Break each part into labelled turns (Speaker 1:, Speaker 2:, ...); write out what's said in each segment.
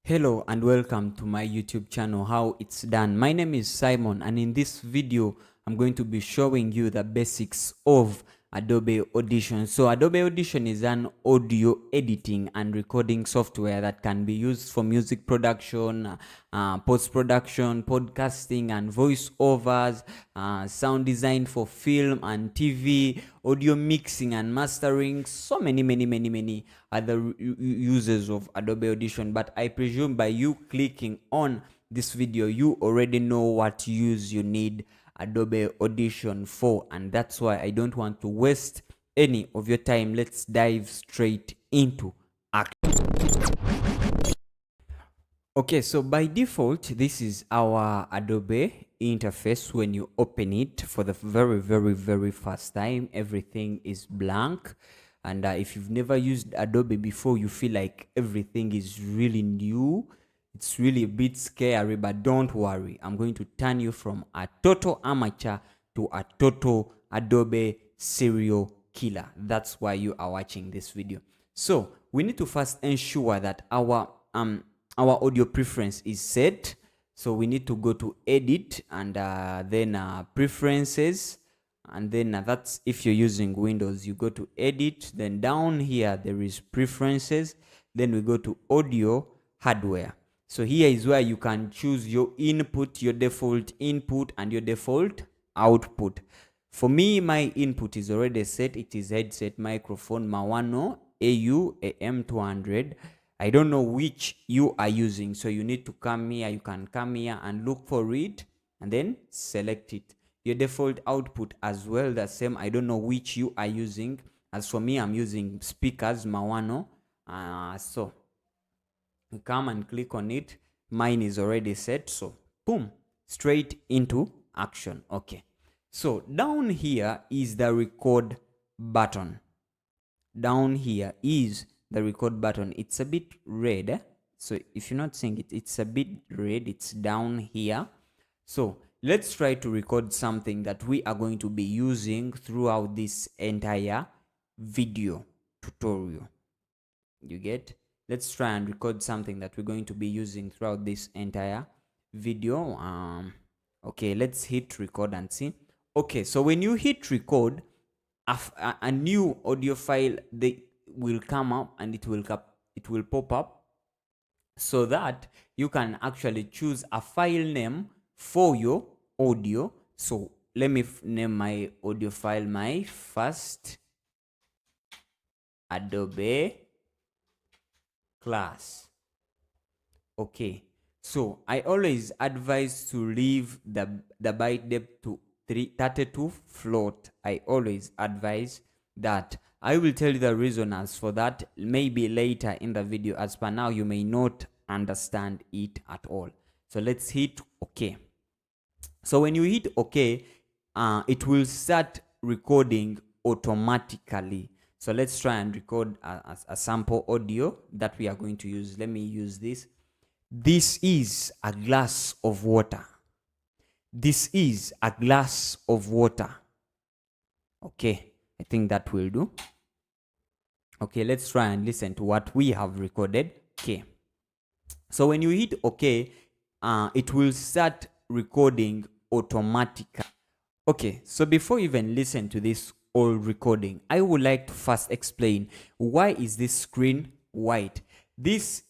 Speaker 1: Hello and welcome to my YouTube channel, How It's Done. My name is Simon, and in this video I'm going to be showing you the basics of Adobe Audition. So Adobe Audition is an audio editing and recording software that can be used for music production, post-production, podcasting and voiceovers, sound design for film and TV, audio mixing and mastering, so many other uses of Adobe Audition. But I presume by you clicking on this video, you already know what use you need Adobe Audition for, and that's why I don't want to waste any of your time. Let's dive straight into action. Okay, so by default, this is our Adobe interface. When you open it for the very first time, everything is blank. And if you've never used Adobe before, you feel like everything is really new. It's really a bit scary, but don't worry. I'm going to turn you from a total amateur to a total Adobe serial killer. That's why you are watching this video. So we need to first ensure that our audio preference is set. So we need to go to edit and then preferences, and then that's if you're using Windows, you go to edit, then down here there is preferences, then we go to audio hardware. So here is where you can choose your input, your default input and your default output. For me, my input is already set. It is headset microphone Mawano AU AM200. I don't know which you are using, so you need to come here. You can come here and look for it and then select it. Your default output as well, the same. I don't know which you are using. As for me, I'm using speakers Mawano. So come and click on it. Mine is already set, so boom, straight into action. Okay, so down here is the record button. Down here is the record button. It's a bit red, so if you're not seeing it, it's a bit red. It's down here. So let's try to record something that we are going to be using throughout this entire video tutorial. You get? Let's try and record something that we're going to be using throughout this entire video. Okay, let's hit record and see. Okay, so when you hit record, a new audio file will come up, and it will pop up, so that you can actually choose a file name for your audio. So let me name my audio file my first Adobe class. Okay, so I always advise to leave the byte depth to 32 float. I always advise that. I will tell you the reason as for that maybe later in the video. As per now, you may not understand it at all. So let's hit OK. So when you hit OK, it will start recording automatically. So let's try and record a sample audio that we are going to use. Let me use this. This is a glass of water. This is a glass of water. Okay, I think that will do. Okay, let's try and listen to what we have recorded. Okay, so when you hit OK, it will start recording automatically. Okay, so before you even listen to this old recording, I would like to first explain why is this screen white. This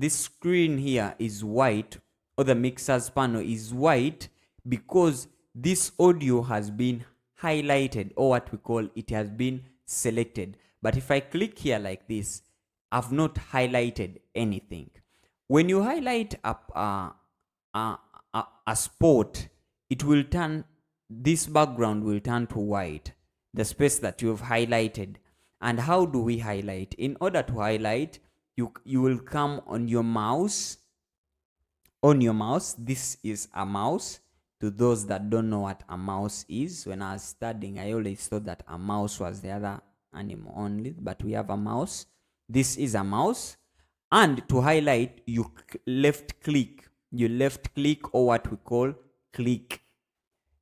Speaker 1: screen here is white, or the mixer's panel is white, because this audio has been highlighted, or what we call it has been selected. But if I click here like this, I've not highlighted anything. When you highlight a spot, it will turn, this background will turn to white, the space that you have highlighted. And how do we highlight? In order to highlight, you will come on your mouse. On your mouse, this is a mouse. To those that don't know what a mouse is, when I was studying, I always thought that a mouse was the other animal only, but we have a mouse. This is a mouse. And to highlight, you left click. You left click, or what we call click.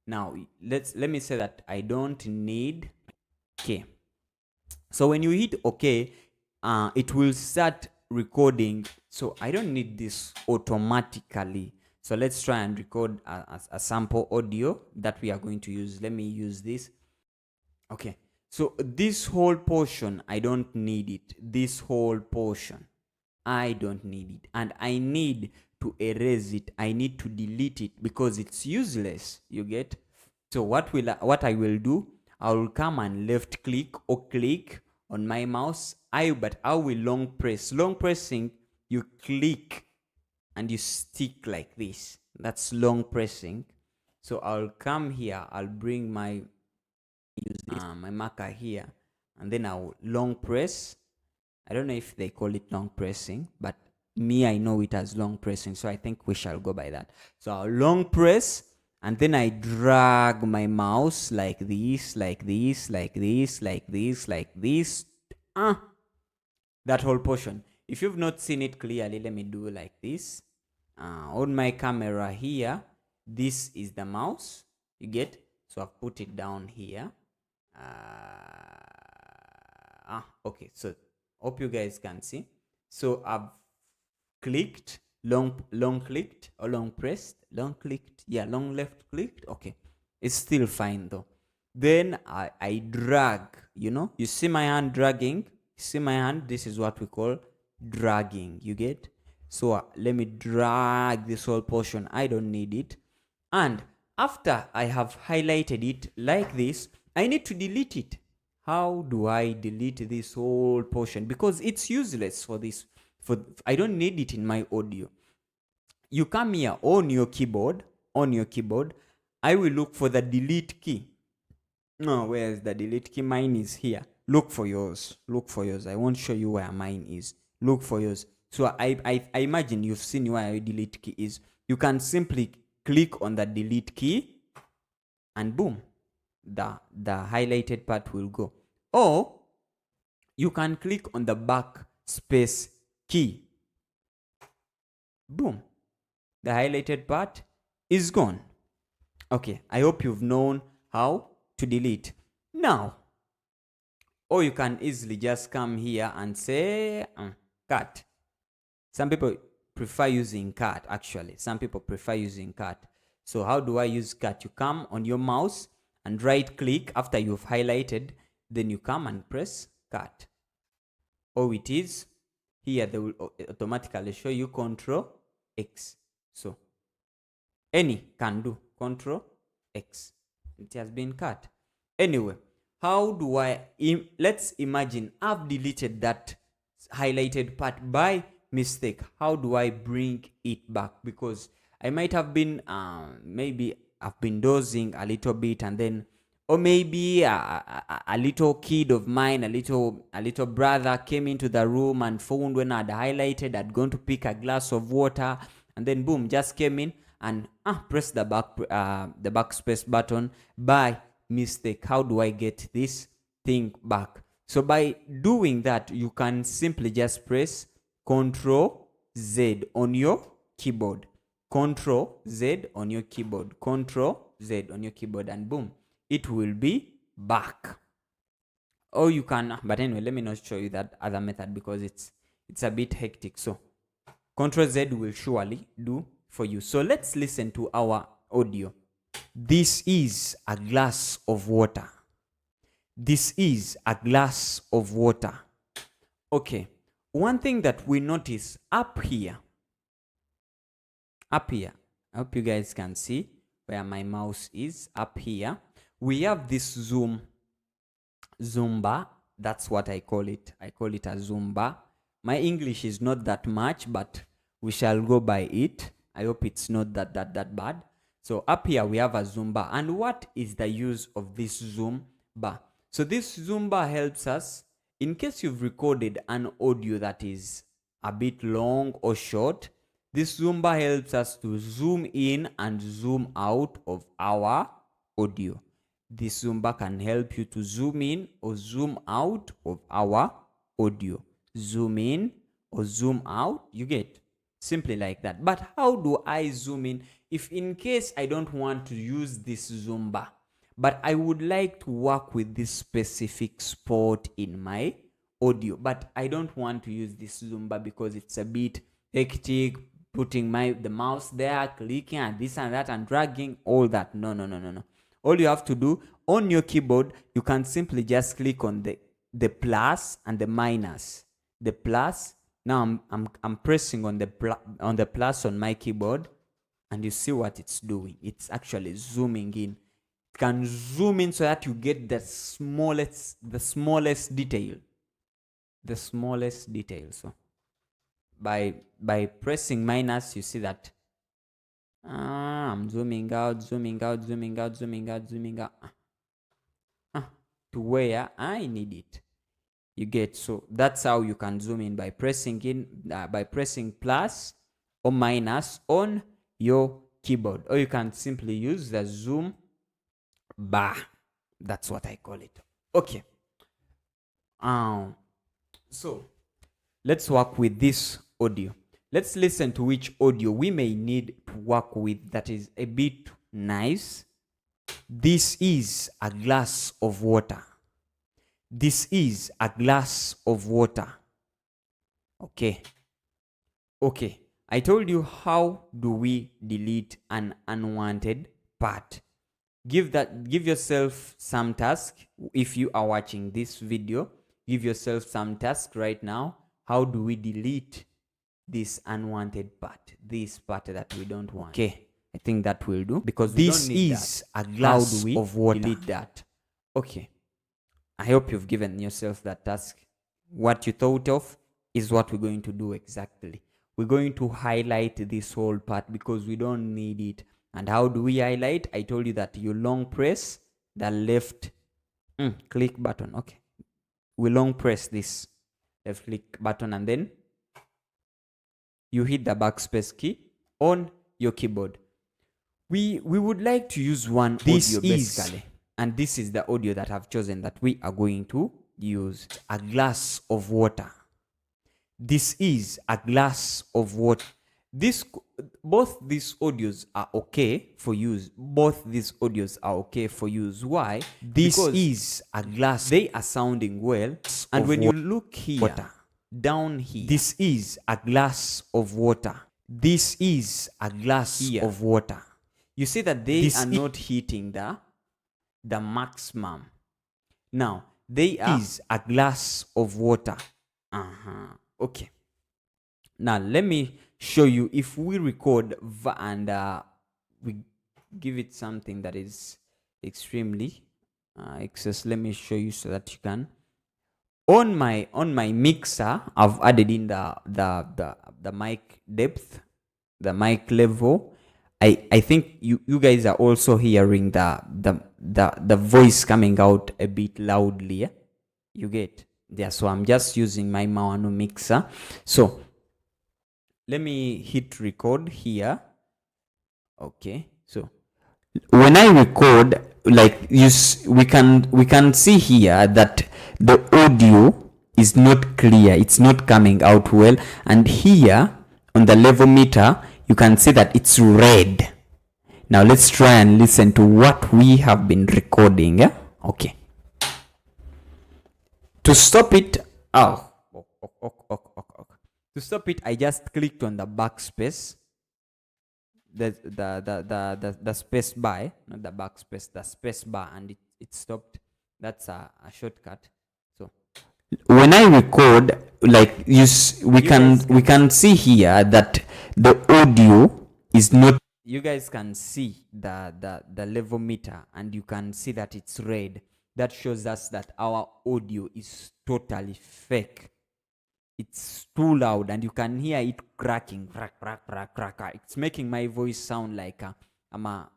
Speaker 1: Now let me say that I don't need. Okay, so when you hit OK, it will start recording, so I don't need this automatically. So let's try and record a sample audio that we are going to use. Let me use this. Okay, so this whole portion, I don't need it. This whole portion, I don't need it. And I need to erase it. I need to delete it because it's useless. You get? So what I will do, I will come and left click or click on my mouse. But I will long press. Long pressing, you click and you stick like this. That's long pressing. So I'll come here, I'll bring my my marker here, and then I'll long press. I don't know if they call it long pressing, but me, I know it as long pressing, so I think we shall go by that. So I'll long press, and then I drag my mouse like this, like this, like this, like this, like this. That whole portion. If you've not seen it clearly, let me do like this. On my camera here, this is the mouse. You get? So I've put it down here. Okay, so hope you guys can see. So I've clicked, long clicked, or long pressed, long clicked, yeah, long left clicked. Okay, it's still fine though. Then I drag, you see my hand dragging. See my hand, this is what we call dragging. You get? So let me drag this whole portion. I don't need it. And after I have highlighted it like this, I need to delete it. How do I delete this whole portion? Because it's useless for this. I don't need it in my audio. You come here on your keyboard. I will look for the delete key. No, where's the delete key? Mine is here. Look for yours. I won't show you where mine is. Look for yours. So I imagine you've seen where your delete key is. You can simply click on the delete key and boom, the highlighted part will go. Or you can click on the backspace key. Boom, the highlighted part is gone. Okay, I hope you've known how to delete. Now, or you can easily just come here and say cut. Some people prefer using cut, actually. Some people prefer using cut. So how do I use cut? You come on your mouse and right click after you've highlighted, then you come and press cut. Oh, it is here. They will automatically show you Control X. So any can do Control X. It has been cut. Anyway, how do I, let's imagine I've deleted that highlighted part by mistake. How do I bring it back? Because I might have been, maybe I've been dozing a little bit, and then, or maybe a little kid of mine, a little brother came into the room and found when I'd highlighted, I'd gone to pick a glass of water, and then boom, just came in and press the backspace button by mistake. How do I get this thing back? So by doing that, you can simply just press Control Z on your keyboard. Control Z on your keyboard. Control Z on your keyboard, and boom, it will be back. Or you can, but anyway, let me not show you that other method because it's a bit hectic. So Control Z will surely do for you. So let's listen to our audio. This is a glass of water. This is a glass of water. Okay. One thing that we notice up here, I hope you guys can see where my mouse is. Up here, we have this zoom bar. That's what I call it. I call it a zoom bar. My English is not that much, but we shall go by it. I hope it's not that bad. So up here we have a zoom bar. And what is the use of this zoom bar? So this zoom bar helps us in case you've recorded an audio that is a bit long or short. This zoom bar helps us to zoom in and zoom out of our audio. This zoom bar can help you to zoom in or zoom out of our audio. Zoom in or zoom out, you get? Simply like that. But how do I zoom in if in case I don't want to use this zoom bar, but I would like to work with this specific spot in my audio, but I don't want to use this zoom bar because it's a bit hectic, putting the mouse there, clicking and this and that and dragging all that. No. All you have to do on your keyboard, you can simply just click on the plus and the minus. The plus, now I'm pressing on the plus on my keyboard, and you see what it's doing. It's actually zooming in. It can zoom in so that you get the smallest detail. The smallest detail. So by pressing minus, you see that I'm zooming out to where I need it. You get? So that's how you can zoom in, by pressing plus or minus on your keyboard, or you can simply use the zoom bar. That's what I call it. Okay. So let's work with this audio. Let's listen to which audio we may need to work with that is a bit nice. This is a glass of water. This is a glass of water. Okay. I told you how do we delete an unwanted part. Give yourself some task. If you are watching this video, give yourself some task right now. How do we delete this unwanted part? This part that we don't want. Okay, I think that will do, because this is a glass of water. Delete that. Okay. I hope you've given yourself that task. What you thought of is what we're going to do exactly. We're going to highlight this whole part because we don't need it. And how do we highlight? I told you that you long press the left click button. Okay. We long press this left click button and then you hit the backspace key on your keyboard. We would like to use one audio basically. And this is the audio that I've chosen that we are going to use. A glass of water. This is a glass of water. Both these audios are okay for use. Why? Because is a glass. They are sounding well. And when you look here, water, down here, this is a glass of water. This is a glass here of water. You see that they are not hitting the maximum. Now, they is a glass of water. Okay. Now, let me show you. If we record and we give it something that is extremely excess, let me show you so that you can. On my mixer, I've added in the mic depth, the mic level. I think you guys are also hearing the voice coming out a bit loudly. You get? Yeah, so I'm just using my Mawanu mixer. So let me hit record here. Okay, so when I record, like we can see here that the audio is not clear. It's not coming out well. And here on the level meter, you can see that it's red. Now let's try and listen to what we have been recording. Yeah? Okay. To stop it, to stop it, I just clicked on the backspace, the space bar, not the backspace, the space bar, and it stopped. That's a shortcut. So when I record, like we can see here that the audio is not. You guys can see the level meter, and you can see that it's red. That shows us that our audio is totally fake. It's too loud, and you can hear it cracking, crack. It's making my voice sound like I'm a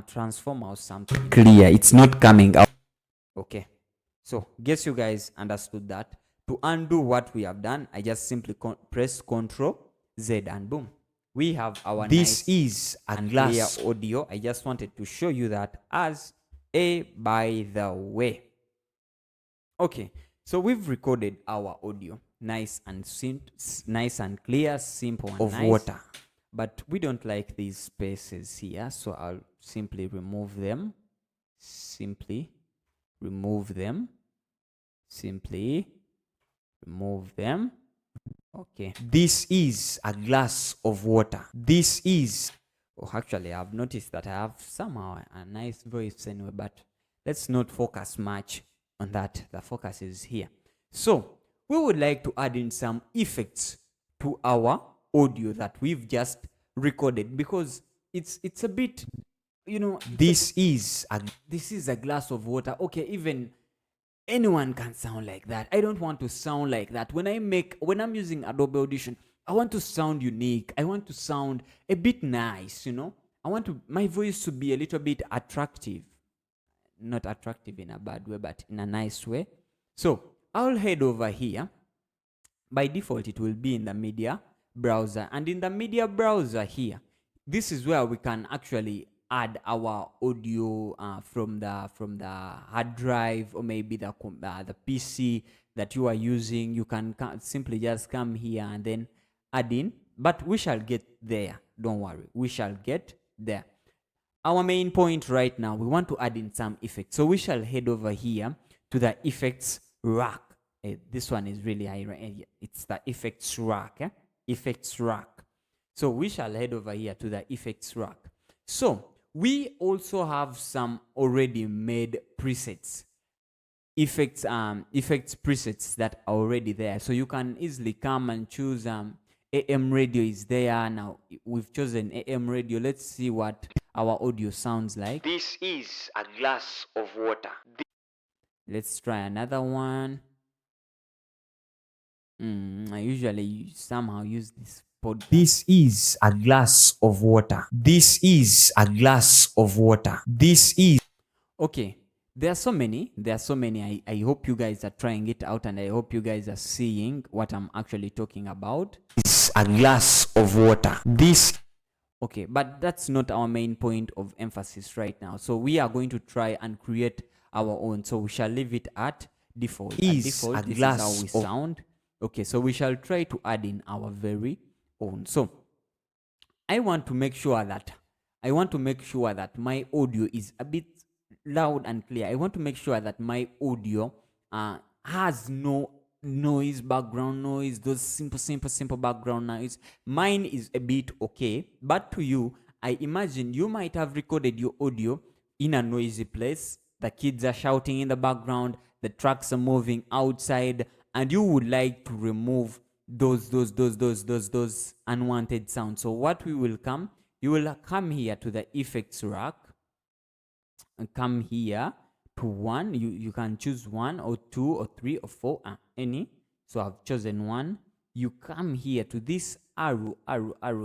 Speaker 1: transformer or something. Clear. It's not coming out. Okay. So, guess you guys understood that. To undo what we have done, I just simply press Ctrl Z and boom. We have our this nice is a glass clear audio. I just wanted to show you that as a by the way. Okay, so we've recorded our audio, nice and clear, simple and nice. Water. But we don't like these spaces here, so I'll simply remove them. Simply remove them. Simply remove them. Okay, this is a glass of water. This is, oh, actually I've noticed that I have somehow a nice voice anyway, but let's not focus much on that. The focus is here. So we would like to add in some effects to our audio that we've just recorded, because it's a bit, you know, this is a glass of water. Okay, even anyone can sound like that. I don't want to sound like that. When I'm using Adobe Audition, I want to sound unique. I want to sound a bit nice, you know. I want my voice to be a little bit attractive. Not attractive in a bad way, but in a nice way. So I'll head over here. By default, it will be in the media browser. And in the media browser here, this is where we can actually add our audio from the hard drive, or maybe the PC that you are using. You can simply just come here and then add in, but we shall get there. Don't worry, we shall get there. Our main point right now, we want to add in some effects. So we shall head over here to the effects rack. This one is really high. It's the effects rack. Effects rack. So we shall head over here to the effects rack. So we also have some already made presets, effects presets that are already there. So you can easily come and choose AM radio is there. Now we've chosen AM radio. Let's see what our audio sounds like. This is a glass of water. Let's try another one. I usually somehow use this podcast. This is a glass of water. This is a glass of water. This is. Okay. There are so many. I hope you guys are trying it out, and I hope you guys are seeing what I'm actually talking about. It's a glass of water. This. Okay, but that's not our main point of emphasis right now. So we are going to try and create our own. So we shall leave it at default. At default, this is how we sound. Okay, so we shall try to add in our very own. So I want to make sure that my audio is a bit loud and clear. I want to make sure that my audio has no noise, background noise, those simple background noise. Mine is a bit okay, but to you, I imagine you might have recorded your audio in a noisy place. The kids are shouting in the background, the trucks are moving outside, and you would like to remove those unwanted sounds. So what you will come here to the effects rack and come here to one. You can choose 1 or 2 or 3 or 4, any. So I've chosen 1. You come here to this arrow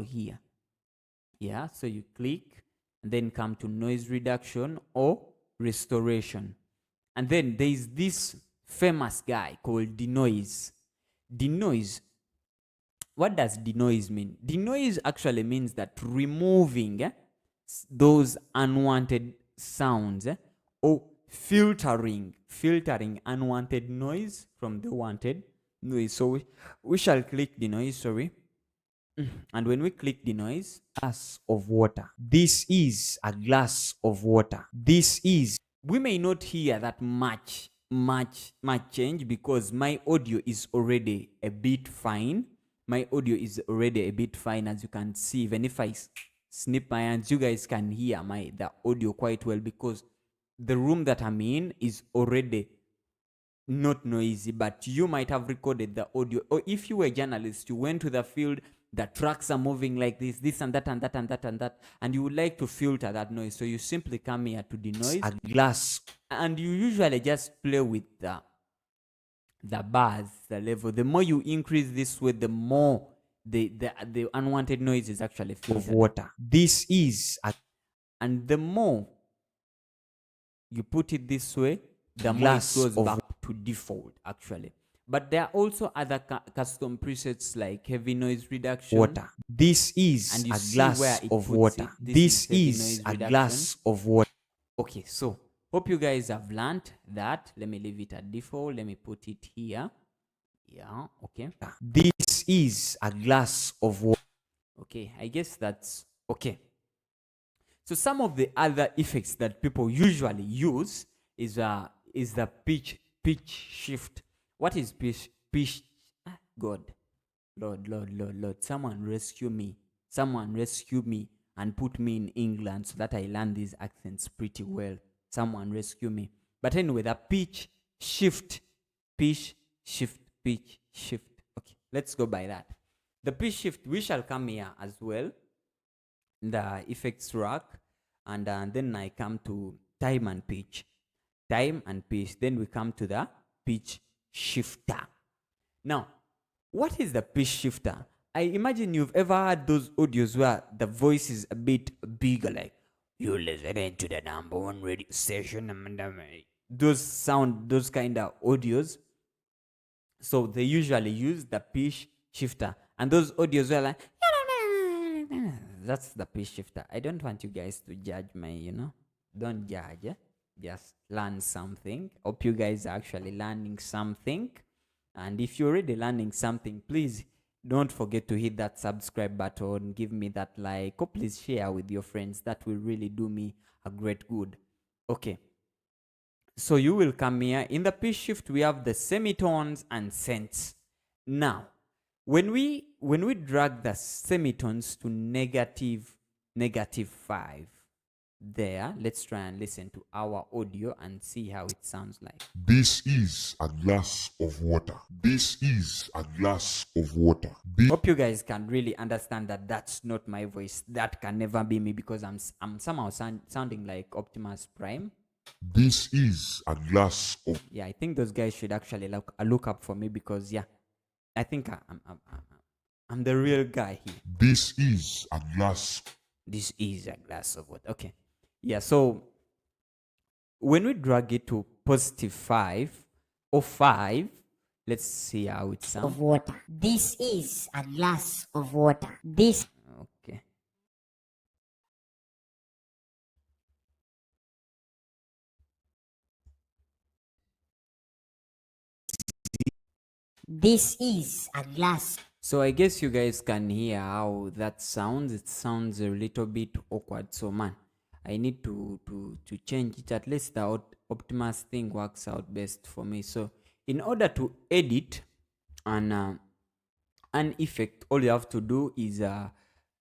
Speaker 1: here. Yeah, so you click and then come to noise reduction or restoration. And then there is this famous guy called denoise. Denoise. What does denoise mean? Denoise actually means that removing those unwanted sounds or filtering unwanted noise from the wanted noise. So we shall click denoise, sorry. And when we click denoise, glass of water. This is a glass of water. This is. We may not hear that much change because my audio is already a bit fine. My audio is already a bit fine, as you can see. Even if I snip my hands, you guys can hear the audio quite well, because the room that I'm in is already not noisy. But you might have recorded the audio, or if you were a journalist, you went to the field, the trucks are moving like this and that and that and that and that, and you would like to filter that noise. So you simply come here to denoise a glass, and you usually just play with the bars, the level. The more you increase this way, the more the unwanted noise is actually filtered. Of water. This is and the more you put it this way, the more it goes back to default actually. But there are also other custom presets like heavy noise reduction. Water. This is a glass of water. This is a glass of water. Okay, so hope you guys have learned that. Let me leave it at default. Let me put it here. Yeah, okay. This is a glass of water. Okay, I guess that's okay. So some of the other effects that people usually use is the pitch shift. What is pitch. God, Lord, someone rescue me. Someone rescue me and put me in England so that I learn these accents pretty well. Someone rescue me. But anyway, the pitch shift, pitch shift, pitch shift. Okay, let's go by that. The pitch shift, we shall come here as well, the effects rack, and then I come to time and pitch. Time and pitch. Then we come to the pitch shifter. Now, what is the pitch shifter? I imagine you've ever heard those audios where the voice is a bit bigger, like, "You listening to the number one radio station." Those kind of audios. So they usually use the pitch shifter. And those audios were like, that's the pitch shifter. I don't want you guys to judge don't judge. Just learn something. Hope you guys are actually learning something. And if you're already learning something, please don't forget to hit that subscribe button. Give me that like. Or please share with your friends. That will really do me a great good. Okay. So you will come here. In the pitch shift, we have the semitones and cents. Now, when we drag the semitones to -5, there, let's try and listen to our audio and see how it sounds like.
Speaker 2: This is a glass of water. This is a glass of water.
Speaker 1: Hope you guys can really understand that that's not my voice. That can never be me, because I'm somehow sounding like Optimus Prime.
Speaker 2: This is a glass of...
Speaker 1: Yeah, I think those guys should actually look up for me, because yeah, I think I'm the real guy here.
Speaker 2: This is a glass.
Speaker 1: This is a glass of water. Okay. Yeah, so when we drag it to +5 or 5, let's see how it sounds.
Speaker 3: Of water. This is a glass of water. This.
Speaker 1: Okay.
Speaker 3: This is a glass.
Speaker 1: So I guess you guys can hear how that sounds. It sounds a little bit awkward. So man, I need to change it. At least the Optimus thing works out best for me. So in order to edit an effect, all you have to do is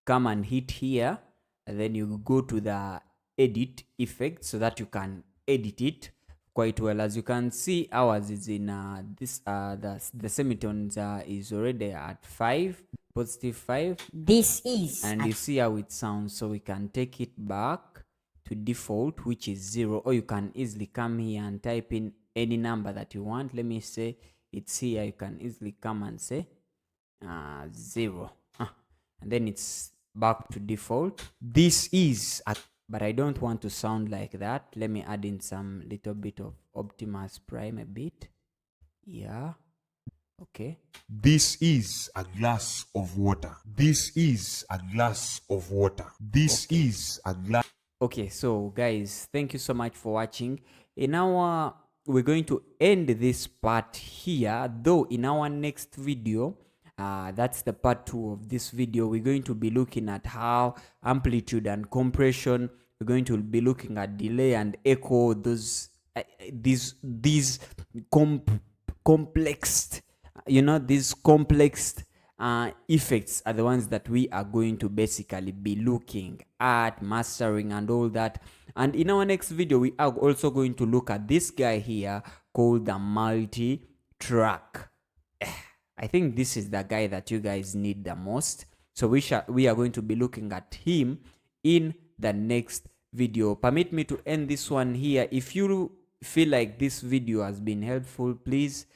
Speaker 1: come and hit here, and then you go to the edit effect so that you can edit it quite well. As you can see, ours is in the semitones is already at 5, +5.
Speaker 3: This is.
Speaker 1: And you see how it sounds. So we can take it back to default, which is 0, or you can easily come here and type in any number that you want. Let me say it's here. You can easily come and say 0, and then it's back to default. This is but I don't want to sound like that. Let me add in some little bit of Optimus Prime a bit. Yeah. Okay.
Speaker 2: This is a glass of water. This is a glass of water. This is a glass.
Speaker 1: Okay, so guys, thank you so much for watching. We're going to end this part here, though in our next video, that's the part 2 of this video, we're going to be looking at how amplitude and compression, we're going to be looking at delay and echo, these complex, these complex effects are the ones that we are going to basically be looking at, mastering and all that. And in our next video, we are also going to look at this guy here called the multi-track. I think this is the guy that you guys need the most. So we are going to be looking at him in the next video. Permit me to end this one here. If you feel like this video has been helpful, please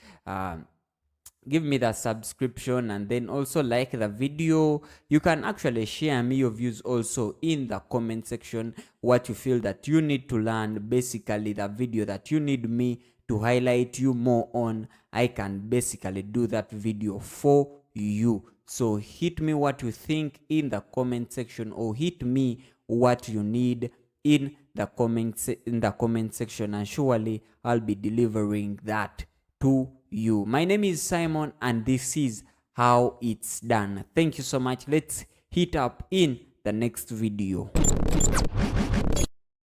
Speaker 1: give me the subscription, and then also like the video. You can actually share me your views also in the comment section, what you feel that you need to learn, basically the video that you need me to highlight you more on. I can basically do that video for you. So hit me what you think in the comment section, or hit me what you need in the comment section, and surely I'll be delivering that to you. My name is Simon, and this is how it's done. Thank you so much. Let's hit up in the next video.